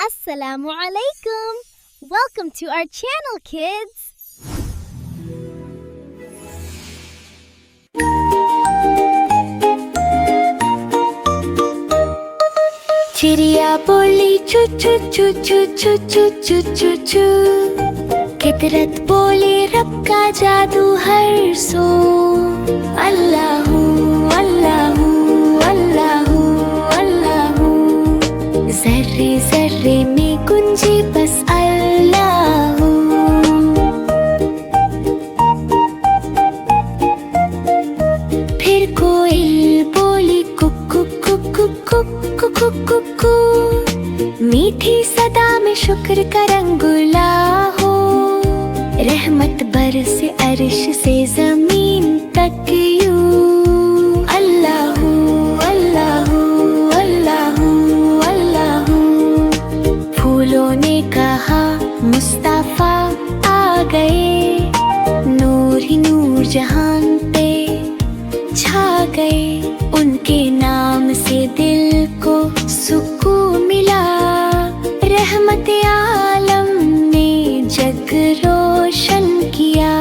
Assalamu alaikum. Welcome to our channel, kids. चिड़िया बोली चू चू चू चू चू चू चू चू चू। फितरत बोली रब का जादू हर सो। अल्लाहू अल्लाहू अल्लाहू अल्लाहू। ज़र्रे ज़र्रे में गुंजे बस अल्लाहू। फिर कोयल बोली कुकु कुकु कुकु कुकु कुकु। मीठी सदा में शुक्र का रंगुला हो। रहमत बरसे अर्श से ज़मीन तक यूं। अल्लाहू अल्लाहू अल्लाहू अल्लाहू। फूलों ने कहा मुस्तफ़ा आ गए। नूर ही नूर जहान पे छा गए। उनके नाम से दिल को सुकून मिला। रहमत आलम ने जग रोशन किया।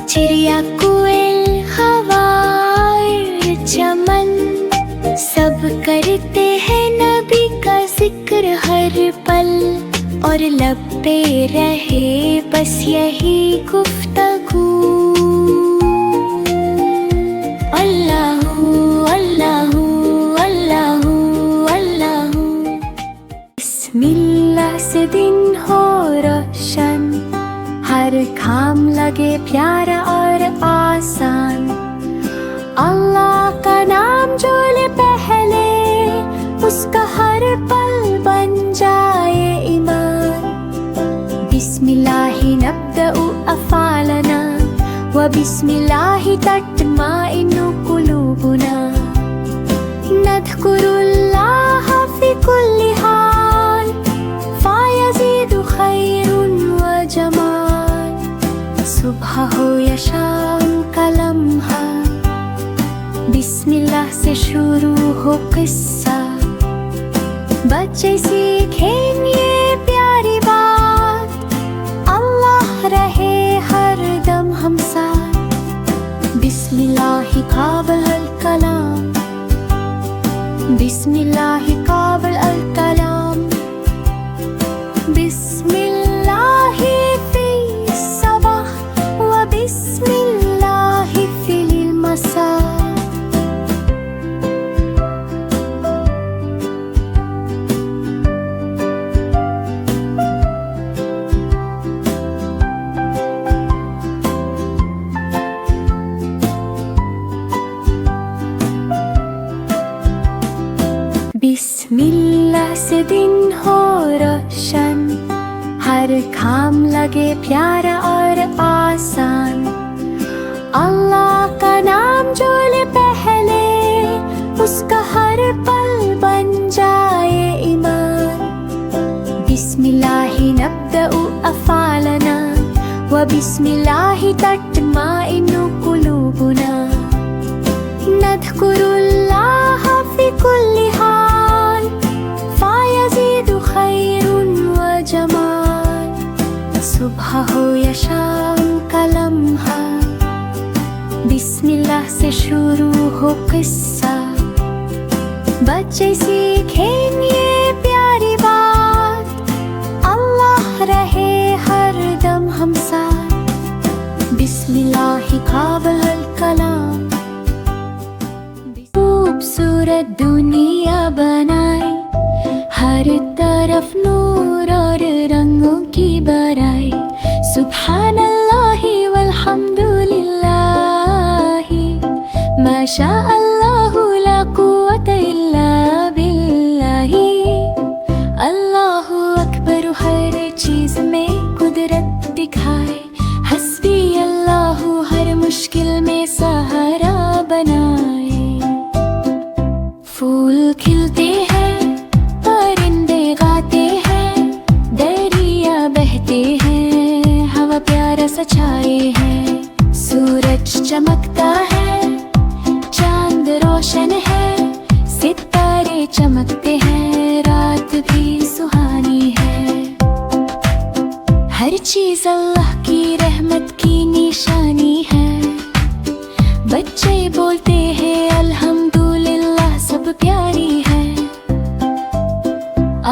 चिड़िया कोयल हवा चमन सब करते हैं नबी का जिक्र हर पल। और लब पे रहे बस यही गुफ्तगू। अल्लाहू अल्लाहू अल्लाहू अल्लाहू। बिस्मिल्लाह से दिन हो रोशन। हर काम लगे प्यारा और आसान। अल्लाह का नाम जो ले पहले उसका हर पल बन जाए ईमान। बिस्मिल्लाहि नब्दउ अफ़ालना व बिस्मिल्लाहि तत्माइन्नु कुलूबुना। नज़्कुरुल्लाह फ़ी कुल्ली हाल फ़यज़ीदु खैरुन व जमाल। सुबह हो या शाम का लम्हा बिस्मिल्लाह से शुरू हो किस्सा। बच्चे सीखें ये प्यारी बात। अल्लाह रहे हर दम हम साथ। बिस्मिल्लाहि क़ाबिल अल कलाम। बिस्मिल्लाहि क़ाबिल अल कलाम। बिस्मिल्लाहि फ़ी सबाह व बिस्मिल्लाहि फ़िल मसा। बिस्मिल्लाह से दिन हो रोशन। हर काम लगे प्यारा और आसान। अल्लाह का नाम जो ले पहले उसका हर पल बन जाए ईमान। बिस्मिल्लाहि नब्दउ अफ़ालना व बिस्मिल्लाहि तत्माइन्नु कुलूबुना। नज़्कुरुल्लाह फ़ी कुल्ली हाल फ़यज़ीदु खैरुन व जमाल। सुबह हो या शाम का लम्हा बिस्मिल्लाह से शुरू हो किस्सा। बच्चे सीखें ये प्यारी बात। अल्लाह रहे हर दम हम साथ। बिस्मिल्लाहि क़ाबिल अल कलाम। खूबसूरत दुनिया बनाई हर तरफ नूर और रंगों की बराई। सुब्हानल्लाहि वल्हम्दुलिल्लाहि माशा अल्लाहु ला कुव्वता इल्ला बिल्लाहि। अल्लाहु अकबर हर चीज में कुदरत दिखाए। हस्बी अल्लाहु हर मुश्किल में सहारा बनाए। फूल खिलते हैं परिंदे गाते हैं। दरिया बहते हैं हवा प्यारा सा छाए है। सूरज चमकता है चांद रोशन है। सितारे चमकते हैं रात भी सुहानी चीज अल्लाह की रहमत की निशानी है। बच्चे बोलते हैं अल्हम्दुलिल्लाह, सब प्यारी है।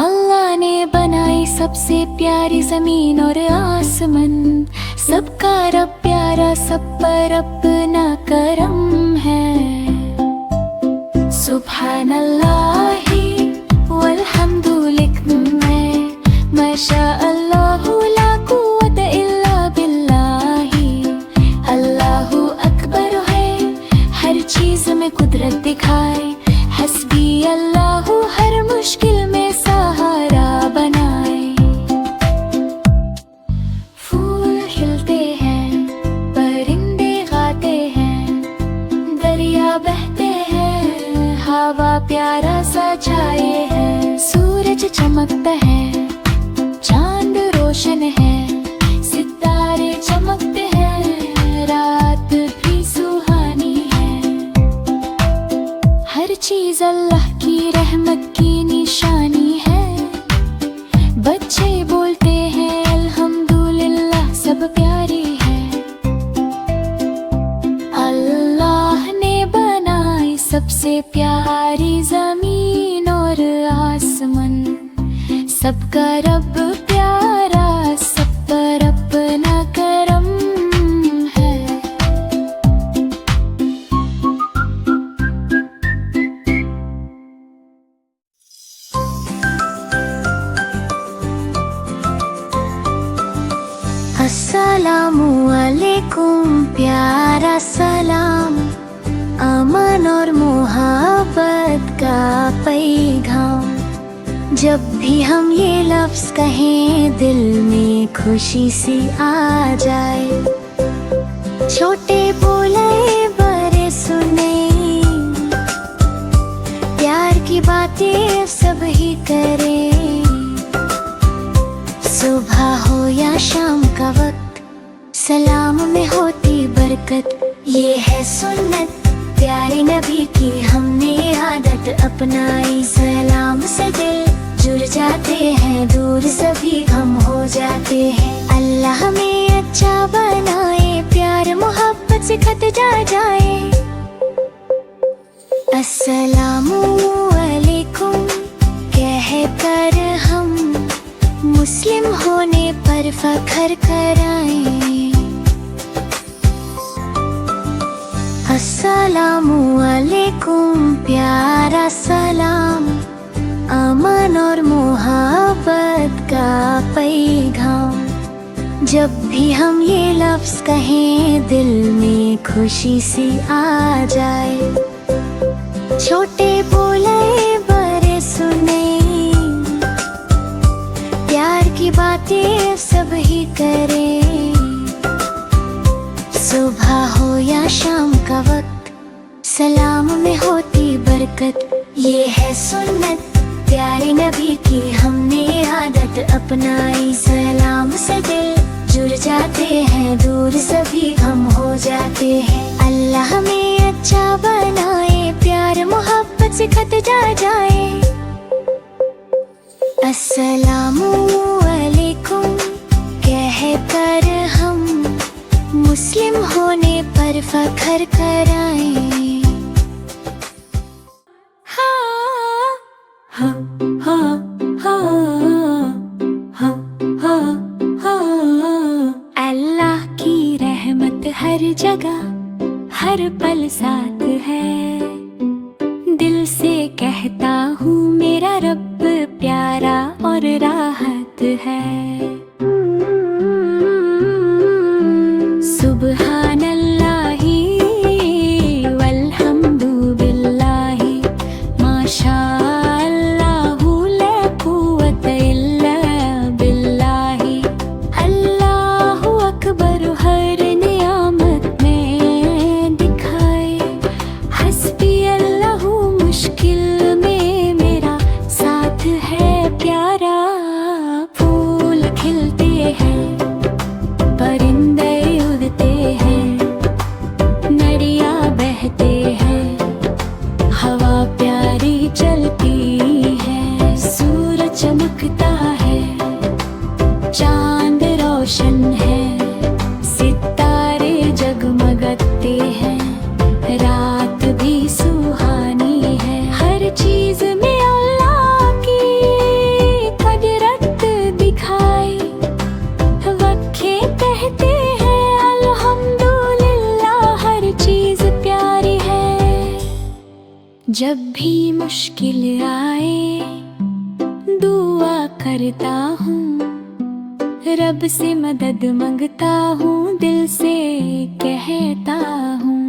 अल्लाह ने बनाई सबसे प्यारी जमीन और आसमान, सबका रब प्यारा, सब पर अपना करम है। सुभान अल्लाही वल्हम्दुलिल्लाह, माशा अल्लाह ला कुव्वत इल्ला बिल्लाही। अल्लाहु अकबर है, हर चीज में कुदरत दिखाए। हस्बी अल्लाहु, हर मुश्किल में सहारा बनाए। फूल खिलते हैं, परिंदे गाते हैं, दरिया बहते हैं, हवा प्यारा सा छाए है। सूरज चमकता है, चांद रोशन है, सितारे चमकते हैं, रात भी सुहानी है। हर चीज अल्लाह की रहमत की निशानी है। बच्चे बोलते हैं अल्हम्दुलिल्लाह, सब प्यारी है। अल्लाह ने बनाई सबसे प्यारी जमीन और आसमान, सबका रब प्यारा, सब पर अपना करम है। अस्सलामु अलैकुम, प्यारा सलाम, अमन और मोहब्बत का पैगाम। जब भी हम ये लफ्ज कहें, दिल में खुशी सी आ जाए। छोटे बोले बड़े सुने, प्यार की बातें सब ही करें। सुबह हो या शाम का वक्त, सलाम में होती बरकत। ये है सुन्नत प्यारे नबी की, हमने आदत अपनाई। सलाम से दिल जुड़ जाते हैं, दूर सभी हम हो जाते हैं। अल्लाह हमें अच्छा बनाए, प्यार मोहब्बत से खत जा जाए। अस्सलामु अलैकुम कह कर हम मुस्लिम होने पर फख्र कराएं। अस्सलामु अलैकुम, प्यारा सलाम, अमन और मोहब्बत का पैगाम। जब भी हम ये लफ्ज कहें, दिल में खुशी सी आ जाए। छोटे बोले बड़े सुने, प्यार की बातें सब ही करें। सुबह हो या शाम का वक्त, सलाम में होती बरकत। ये है सुन्नत प्यारे नबी की, हमने आदत अपनाई। सलाम से दिल जुड़ जाते हैं, दूर सभी हम हो जाते हैं। अल्लाह हमें अच्छा बनाए, प्यार मोहब्बत से खत जा जाए। अस्सलामु अलैकुम कह कर हम मुस्लिम होने पर फख्र कराएं। अल्लाह की रहमत हर जगह हर पल साथ है। दिल से कहता हूँ मेरा रब प्यारा और राहत है। सुभान अल्लाही वल्हम्दु बिल्लाही, माशा अल्लाहु ला कुव्वत इल्ला बिल्लाही। अल्लाहु अकबर हर नियामत में दिखाए। हस्बी अल्लाहु, मुश्किल में मेरा साथ है प्यारा। फूल जब भी मुश्किल आए दुआ करता हूँ, रब से मदद मांगता हूँ, दिल से कहता हूँ।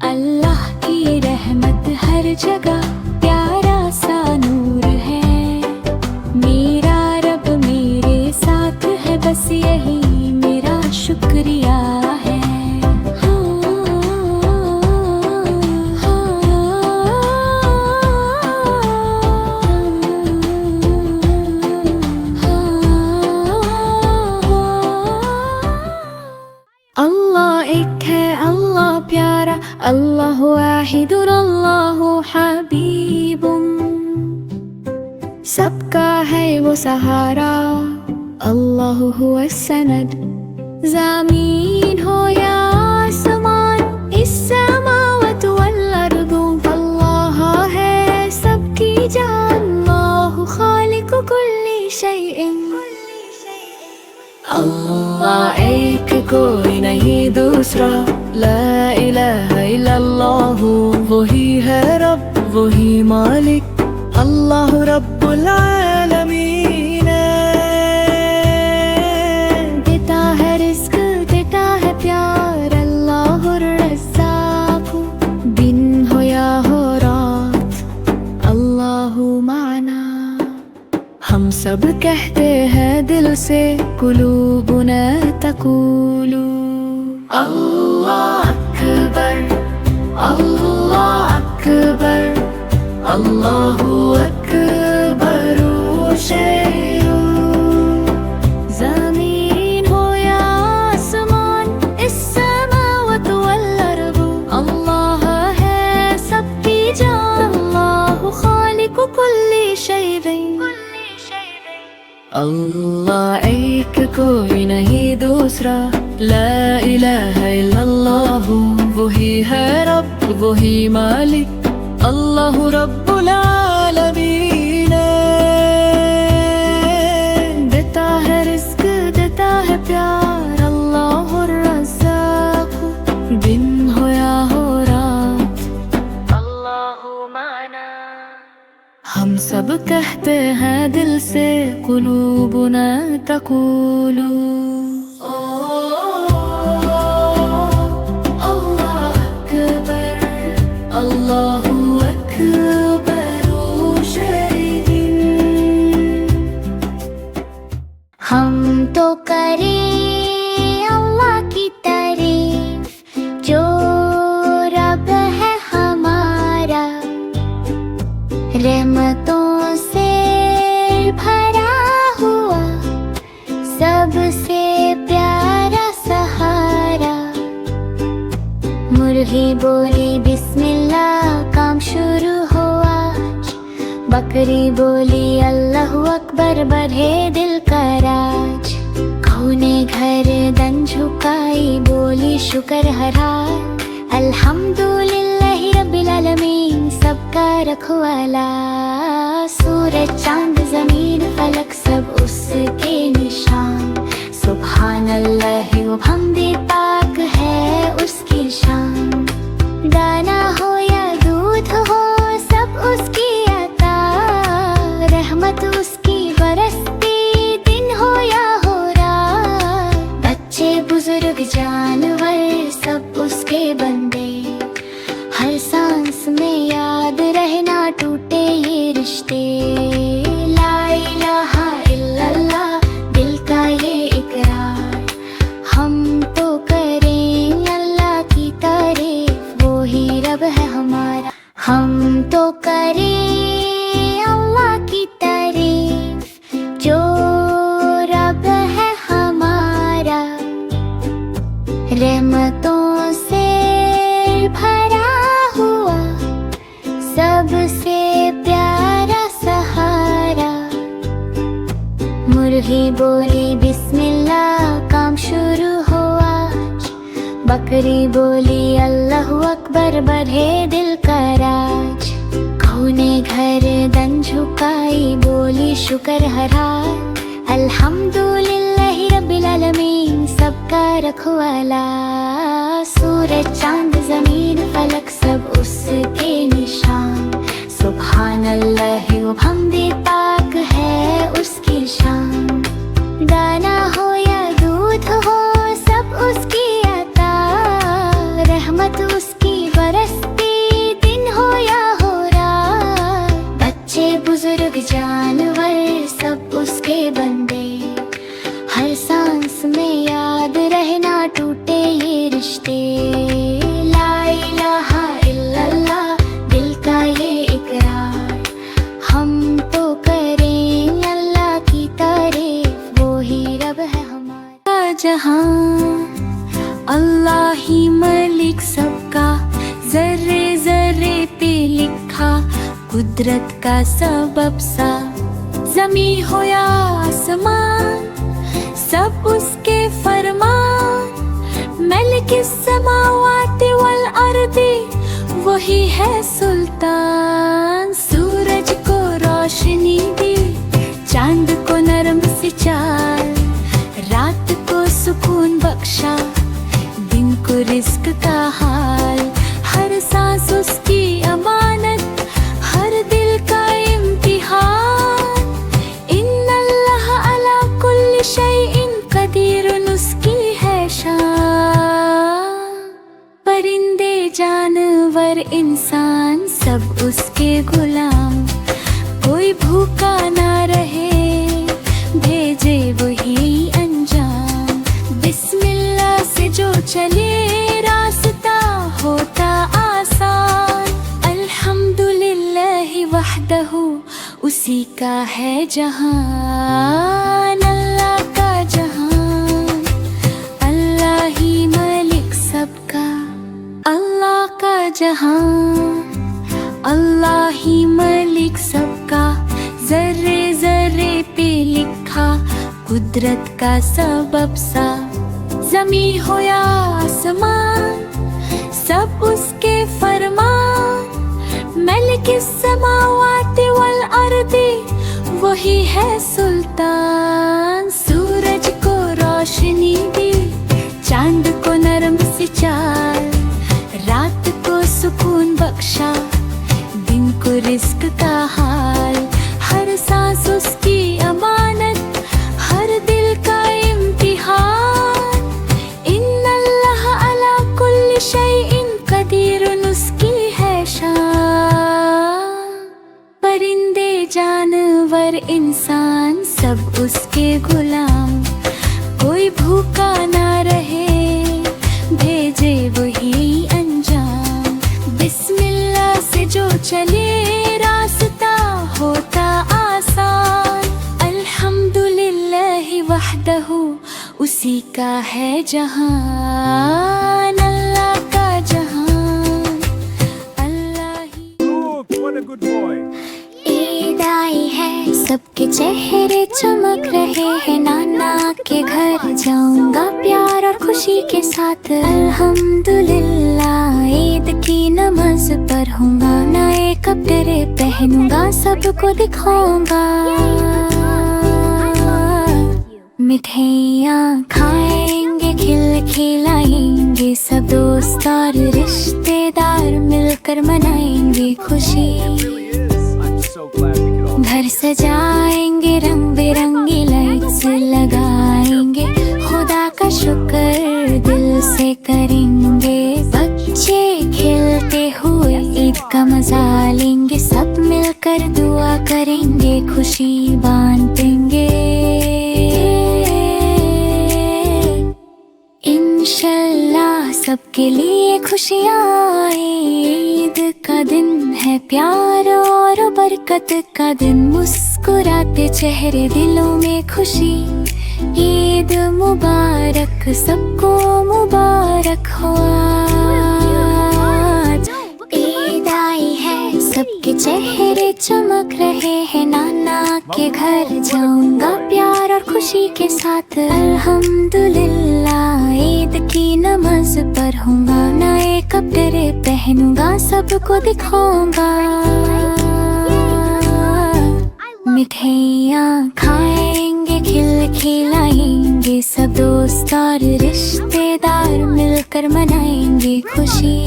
अल्लाह की रहमत हर जगह प्यारा सा नूर है, मेरा रब मेरे साथ है, बस यही मेरा शुक्रिया है। अल्लाह एक है, अल्लाह प्यारा, अल्लाह वाहिदुन, अल्लाह हबीबुन, सबका है वो सहारा, अल्लाह हुवा सनद। ज़मीन हो या आसमान, इस समावत वल अर्दु, अल्लाह है सबकी जान, अल्लाह खालिकु कुल्ली शैइन। अल्लाह एक कोई नहीं दूसरा, ला इलाहा इल्लल्लाह, वही है रब वही मालिक, अल्लाह रब्बुल आलमीन। देता है रिस्क देता है प्यार, अल्लाह रज़्ज़ाक़, दिन हो या हो रात, अल्लाह माना। हम सब कहते हैं दिल से, कुलूबुना तक़ूलु अल्लाह अकबर, अल्लाह अकबर, अल्लाहु अकबर शैअ। ज़मीन हो या आसमान, इस समावत वल अर्दु, अल्लाह है सबकी जान, अल्लाहु खालिकु कुल्ली शैइन। अल्लाह एक कोई नहीं दूसरा, ला इलाहा इल्लल्लाह, वही है रब वही मालिक, अल्लाह रब्बुल आलमीन। देता है रिस्क देता है प्यार, अल्लाह रज़्ज़ाक़, दिन हो या हो रात, अल्लाह माना। हम सब कहते हैं दिल से, कुलूबुना तक़ूलु अल्लाह अकबर, अल्लाहु अकबर शैइन। हम तो करें अल्लाह की तारीफ, जो रब है हमारा, रहमतों से भरा हुआ, सबसे प्यारा सहारा। मुर्गी बोली बिस्मिल्लाह, काम शुरू हुआ, बकरी बोली अल्लाहु अकबर, बढ़े दिल का राज। गऊ ने गर्दन झुकाई, बोली शुक्र हरा, अल्हम्दुलिल्लाहि रब्बिल आलमीन, सबका रखवाला। सूरज चांद जमीन फलक सब उसके निशान, सुभान अल्लाह व हमदे पाक है उसकी शान। दाना हो या दूध हो सब उसकी अता, रहमत उसकी बरसती, दिन हो या हो रात। बच्चे बुजुर्ग जानवर सब उसके बंदे, हर सांस में याद रहना टूटे ये रिश्ते। ला इलाहा इल्लल्लाह, दिल का ये इकरार, हम तो करें अल्लाह की तारीफ, वो ही रब है हमारा। हम तो करें अल्लाह की तारीफ, जो रब है हमारा, रहमतों से भरा हुआ, सबसे प्यारा सहारा। मुर्गी बोली बिस्मिल्लाह, काम शुरू हुआ, बकरी बोली अल्लाहु अकबर, बढ़े दिल का राज। गऊ ने गर्दन झुकाई, बोली शुक्र हरा, अल्हम्दुलिल्लाहि रब्बिल आलमीन, सबका रखवाला। सूरज चांद जमीन फलक सब उसके निशान। सुभान अल्लाह व हमदे पाक है उसकी शान। दाना हो या दूध हो सब उसकी अता, रहमत उसकी बरसती दिन हो या हो रात। बच्चे बुजुर्ग जानवर सब उसके बंदे, हर सांस में याद रहना टूटे ये रिश्ते। ला इलाहा इल्लल्लाह दिल का ये इकरार, हम तो करें अल्लाह की तारीफ, वो ही रब है हमारा जहां। अल्लाह ही मलिक सबका, जर्रे जर्रे पे लिखा कुदरत का सबब सा। जमी हो या आसमान सब उसके फरमान। मलिक समावाति वल अर्दी वही है सुल्तान। सूरज को रोशनी दी, चांद को नरम सी चाल, रात को सुकून बख्शा, दिन को रिस्क का हाल। हर सांस उसकी अमानत, हर दिल का इम्तिहान। इन्नल्लाह अला कुल्ली शैइन कदीरुन उसकी है शान। परिंदे जानवर इंसान सब उसके गुलाम, कोई भूखा ना रहे भेजे वही अंजाम। बिस्मिल्लाह से जो चले रास्ता होता आसान। अल्हम्दुलिल्लाह वहदहू उसी का है जहान। अल्लाह का जहान, अल्लाह ही मलिक सबका। अल्लाह का जहान, अल्लाह ही मलिक सबका। जर्रे जर्रे पे लिखा कुदरत का सबब सा। जमी हो या आसमान सब उसके फरमान। मलिक समावाति वल अर्दी वही है सुल्तान। सूरज को रोशनी दी, चांद को नरम सी चाल, रात को सुकून बख्शा, दिन को रिस्क का हाल। हर सांस उसकी अमानत, हर दिल का इम्तिहान। इन्नल्लाह अला कुल्ली शैइन कदीरुन उसकी है शान। परिंदे जानवर इंसान सब उसके गुलाम, कोई भूखा ना रहे भेजे वही अंजाम। बिस्मिल्लाह से जो चले रास्ता होता आसान। अल्हम्दुलिल्लाह वहदहू उसी का है जहान। अल्लाह का जहान, अल्लाह ही। What a good boy. Eid आई है सबके चेहरे चमक रहे हैं। नाना के घर जाऊंगा प्यार और खुशी के साथ। अल्हम्दुलिल्लाह ईद की नमाज पढ़ूंगा, नए कपड़े पहनूंगा, सबको दिखाऊंगा। मिठाइयाँ खाएंगे, खिलाएंगे, सब दोस्त और रिश्तेदार मिलकर मनाएंगे खुशी। घर सजाएंगे, रंग बिरंगी लाइट्स लगाएंगे, खुदा का शुक्र दिल से करेंगे। बच्चे खेलते हुए ईद का मजा लेंगे, सब मिलकर दुआ करेंगे, खुशी बांटेंगे। इंशाल्लाह सबके लिए खुशियाँ आए। ईद का दिन है प्यार और बरकत का दिन, मुस्कुराते चेहरे दिलों में खुशी। ईद मुबारक सबको मुबारक हो आज। ईद आई है सबके चेहरे चमक रहे हैं। नाना के घर जाऊंगा प्यार और खुशी के साथ। अल्हम्दुलिल्लाह ईद की नमाज पढ़ूंगा, नए कपड़े पहनूंगा, सबको दिखाऊंगा। मिठाइयाँ खाएंगे, खिलाएंगे, सब दोस्त और रिश्तेदार मिलकर मनाएंगे खुशी।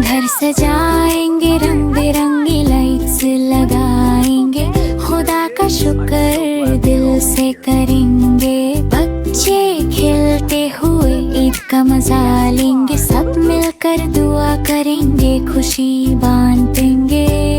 घर सजाएंगे, रंग बिरंगी लाइट्स लगाएंगे, खुदा का शुक्र दिल से करेंगे। बच्चे खेलते हुए ईद का मजा लेंगे, सब मिलकर दुआ करेंगे, खुशी बांटेंगे।